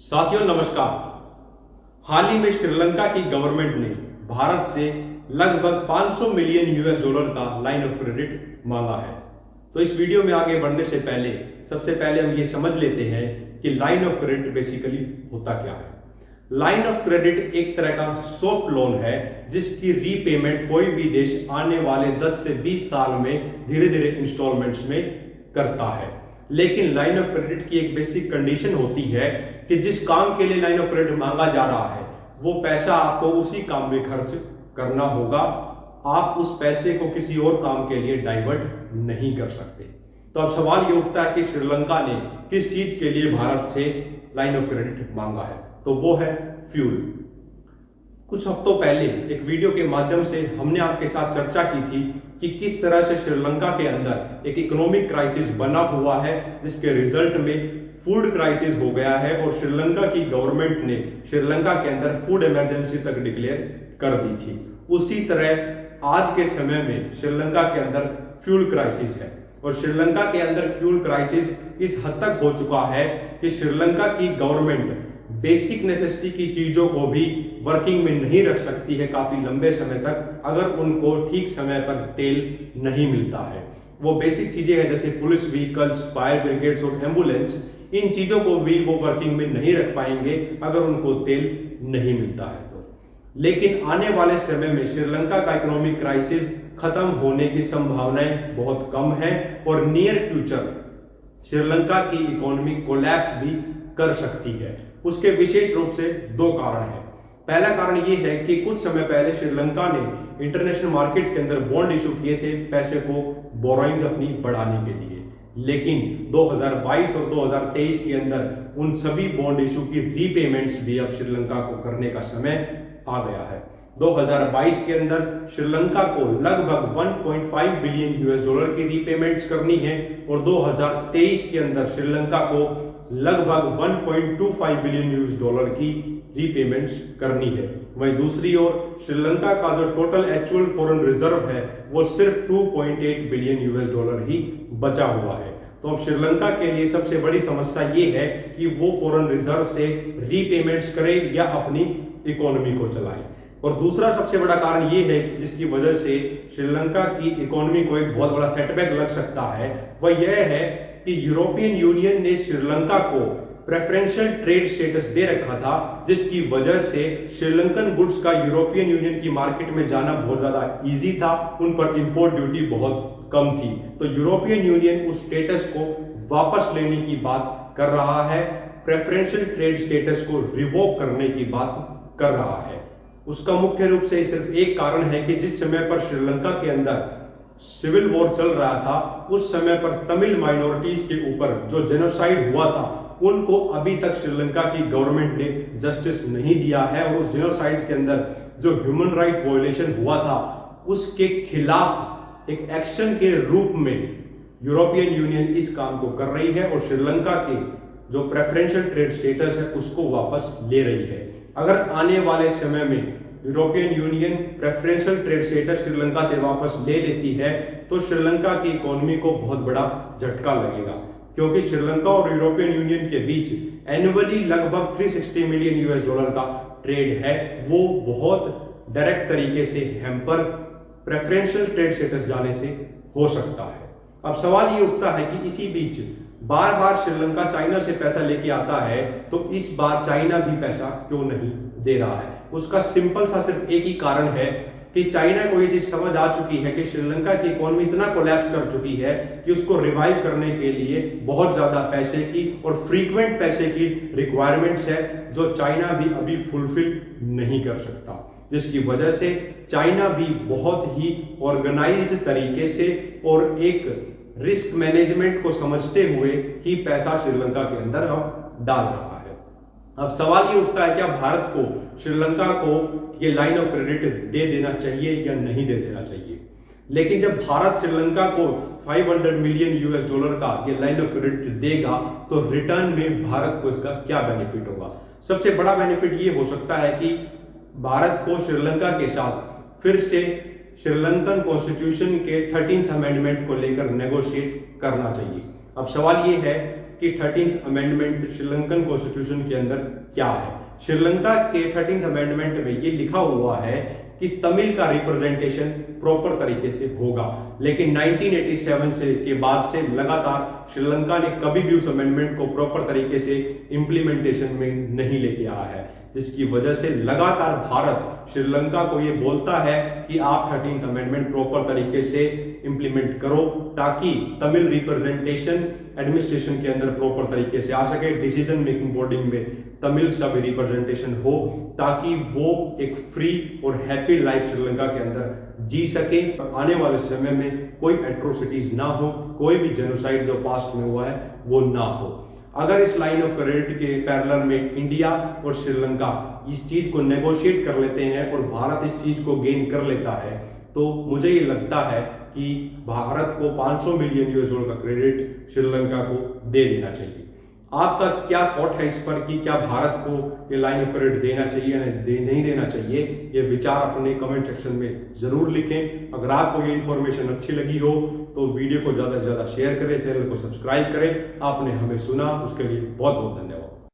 साथियों नमस्कार। हाल ही में श्रीलंका की गवर्नमेंट ने भारत से लगभग 500 मिलियन यूएस डॉलर का लाइन ऑफ क्रेडिट मांगा है। तो इस वीडियो में आगे बढ़ने से पहले सबसे पहले हम ये समझ लेते हैं कि लाइन ऑफ क्रेडिट बेसिकली होता क्या है। लाइन ऑफ क्रेडिट एक तरह का सॉफ्ट लोन है जिसकी रीपेमेंट कोई भी देश आने वाले 10 से 20 साल में धीरे धीरे इंस्टॉलमेंट्स में करता है। लेकिन लाइन ऑफ क्रेडिट की एक बेसिक कंडीशन होती है कि जिस काम के लिए लाइन ऑफ क्रेडिट मांगा जा रहा है वो पैसा आपको उसी काम में खर्च करना होगा। आप उस पैसे को किसी और काम के लिए डाइवर्ट नहीं कर सकते। तो अब सवाल ये उठता है कि श्रीलंका ने किस चीज के लिए भारत से लाइन ऑफ क्रेडिट मांगा है, तो वो है फ्यूल। कुछ हफ्तों पहले एक वीडियो के माध्यम से हमने आपके साथ चर्चा की थी कि किस तरह से श्रीलंका के अंदर एक इकोनॉमिक क्राइसिस बना हुआ है जिसके रिजल्ट में फूड क्राइसिस हो गया है और श्रीलंका की गवर्नमेंट ने श्रीलंका के अंदर फूड इमरजेंसी तक डिक्लेयर कर दी थी। उसी तरह आज के समय में श्रीलंका के अंदर फ्यूल क्राइसिस है और श्रीलंका के अंदर फ्यूल क्राइसिस इस हद तक हो चुका है कि श्रीलंका की गवर्नमेंट बेसिक नेसेसिटी की चीजों को भी वर्किंग में नहीं रख सकती है काफी लंबे समय तक, अगर उनको ठीक समय पर तेल नहीं मिलता है। वो बेसिक चीजें हैं जैसे पुलिस व्हीकल्स, फायर ब्रिगेड्स और एम्बुलेंस, इन चीजों को भी वो वर्किंग में नहीं रख पाएंगे अगर उनको तेल नहीं मिलता है तो। लेकिन आने वाले समय में श्रीलंका का इकोनॉमिक क्राइसिस खत्म होने की संभावनाएं बहुत कम है और नियर फ्यूचर श्रीलंका की इकोनॉमी कोलैप्स भी कर सकती है। उसके विशेष रूप से दो कारण हैं। पहला कारण ये है कि कुछ समय पहले श्रीलंका ने इंटरनेशनल मार्केट के अंदर बॉन्ड इशू किए थे पैसे को बोरोइंग अपनी बढ़ाने के लिए, लेकिन 2022 और 2023 के अंदर उन सभी बॉन्ड इशू की रीपेमेंट्स भी अब श्रीलंका को करने का समय आ गया है। 2022 के अंदर श्रीलंका को लगभग 1.5 बिलियन यूएस डॉलर की रीपेमेंट्स करनी है और 2023 के अंदर श्रीलंका को लगभग 1.25 बिलियन यूएस डॉलर की रीपेमेंट्स करनी है। वहीं दूसरी ओर श्रीलंका का जो टोटल एक्चुअल फॉरेन रिजर्व है वो सिर्फ 2.8 बिलियन यूएस डॉलर ही बचा हुआ है। तो अब श्रीलंका के लिए सबसे बड़ी समस्या ये है कि वो फॉरेन रिजर्व से रीपेमेंट्स करे या अपनी इकोनॉमी को चलाए। और दूसरा सबसे बड़ा कारण ये है जिसकी वजह से श्रीलंका की इकोनॉमी को एक बहुत बड़ा सेटबैक लग सकता है, वह यह है कि यूरोपियन यूनियन ने श्रीलंका को प्रेफरेंशियल ट्रेड स्टेटस दे रखा था जिसकी वजह से श्रीलंकन गुड्स का यूरोपियन यूनियन की मार्केट में जाना बहुत ज्यादा इजी था, उन पर इंपोर्ट ड्यूटी बहुत कम थी। तो यूरोपियन यूनियन उस स्टेटस को वापस लेने की बात कर रहा है, प्रेफरेंशियल ट्रेड स्टेटस को रिवोक करने की बात कर रहा है। उसका मुख्य रूप से सिर्फ एक कारण है कि जिस समय पर श्रीलंका के अंदर सिविल वॉर चल रहा था उस समय पर तमिल माइनॉरिटीज के ऊपर जो जेनोसाइड हुआ था उनको अभी तक श्रीलंका की गवर्नमेंट ने जस्टिस नहीं दिया है और उस जेनोसाइड के अंदर जो ह्यूमन राइट वायलेशन हुआ था उसके खिलाफ एक एक्शन के रूप में यूरोपियन यूनियन इस काम को कर रही है और श्रीलंका के जो प्रेफरेंशियल ट्रेड स्टेटस है उसको वापस ले रही है। अगर आने वाले समय में European union preferential trade status Sri Lanka से वापस ले लेती है तो श्रीलंका की इकोनॉमी को बहुत बड़ा झटका लगेगा, क्योंकि श्रीलंका और यूरोपियन यूनियन के बीच एनुअली लगभग 360 मिलियन यूएस डॉलर का ट्रेड है। वो बहुत डायरेक्ट तरीके से हैम्पर प्रेफरेंशियल ट्रेड स्टेटस जाने से हो सकता है। अब सवाल ये उठता है कि इसी बीच बार बार श्रीलंका चाइना से पैसा लेके आता है तो इस बार चाइना भी पैसा क्यों नहीं दे रहा है। उसका सिंपल सा सिर्फ एक ही कारण है कि चाइना को ये चीज समझ आ चुकी है कि श्रीलंका की इकोनॉमी इतना कोलैप्स कर चुकी है कि उसको रिवाइव करने के लिए बहुत ज्यादा पैसे की और फ्रीक्वेंट पैसे की रिक्वायरमेंट्स है जो चाइना भी अभी फुलफिल नहीं कर सकता, जिसकी वजह से चाइना भी बहुत ही ऑर्गेनाइज्ड तरीके से और एक रिस्क मैनेजमेंट को समझते हुए ही पैसा श्रीलंका के अंदर अब डाल रहा है। अब सवाल ये उठता है क्या भारत को श्रीलंका को ये लाइन ऑफ क्रेडिट दे देना चाहिए या नहीं दे देना चाहिए। लेकिन जब भारत श्रीलंका को 500 मिलियन यूएस डॉलर का ये लाइन ऑफ क्रेडिट देगा तो रिटर्न में भारत को इसका क्या बेनिफिट होगा। सबसे बड़ा बेनिफिट ये हो सकता है कि भारत को श्रीलंका के साथ फिर से श्रीलंकन कॉन्स्टिट्यूशन के 13th अमेंडमेंट को लेकर नेगोशिएट करना चाहिए। अब सवाल ये है कि 13th अमेंडमेंट श्रीलंकन कॉन्स्टिट्यूशन के अंदर क्या है। श्रीलंका के 13th अमेंडमेंट में ये लिखा हुआ है कि तमिल का रिप्रेजेंटेशन प्रॉपर तरीके से होगा, लेकिन 1987 से के बाद से लगातार श्रीलंका ने कभी भी उस अमेंडमेंट को प्रॉपर तरीके से इंप्लीमेंटेशन में नहीं लेके आया है, जिसकी वजह से लगातार भारत श्रीलंका को ये बोलता है कि आप 13th अमेंडमेंट प्रॉपर तरीके से इंप्लीमेंट करो ताकि तमिल रिप्रेजेंटेशन एडमिनिस्ट्रेशन के अंदर प्रॉपर तरीके से आ सके, डिसीजन मेकिंग बॉडी में तमिल का भी रिप्रेजेंटेशन हो, ताकि वो एक फ्री और हैप्पी लाइफ श्रीलंका के अंदर जी सके और आने वाले समय में कोई एट्रोसिटीज ना हो, कोई भी जेनोसाइड जो पास्ट में हुआ है वो ना हो। अगर इस लाइन ऑफ क्रेडिट के पैरेलल में इंडिया और श्रीलंका इस चीज को नेगोशिएट कर लेते हैं और भारत इस चीज को गेन कर लेता है, तो मुझे ये लगता है कि भारत को 500 मिलियन यूएस डॉलर का क्रेडिट श्रीलंका को दे देना चाहिए। आपका क्या थॉट है इस पर कि क्या भारत को ये लाइन ऑफ क्रेडिट देना चाहिए या नहीं देना चाहिए? ये विचार अपने कमेंट सेक्शन में जरूर लिखें। अगर आपको ये इन्फॉर्मेशन अच्छी लगी हो तो वीडियो को ज़्यादा से ज़्यादा शेयर करें, चैनल को सब्सक्राइब करें। आपने हमें सुना उसके लिए बहुत बहुत धन्यवाद।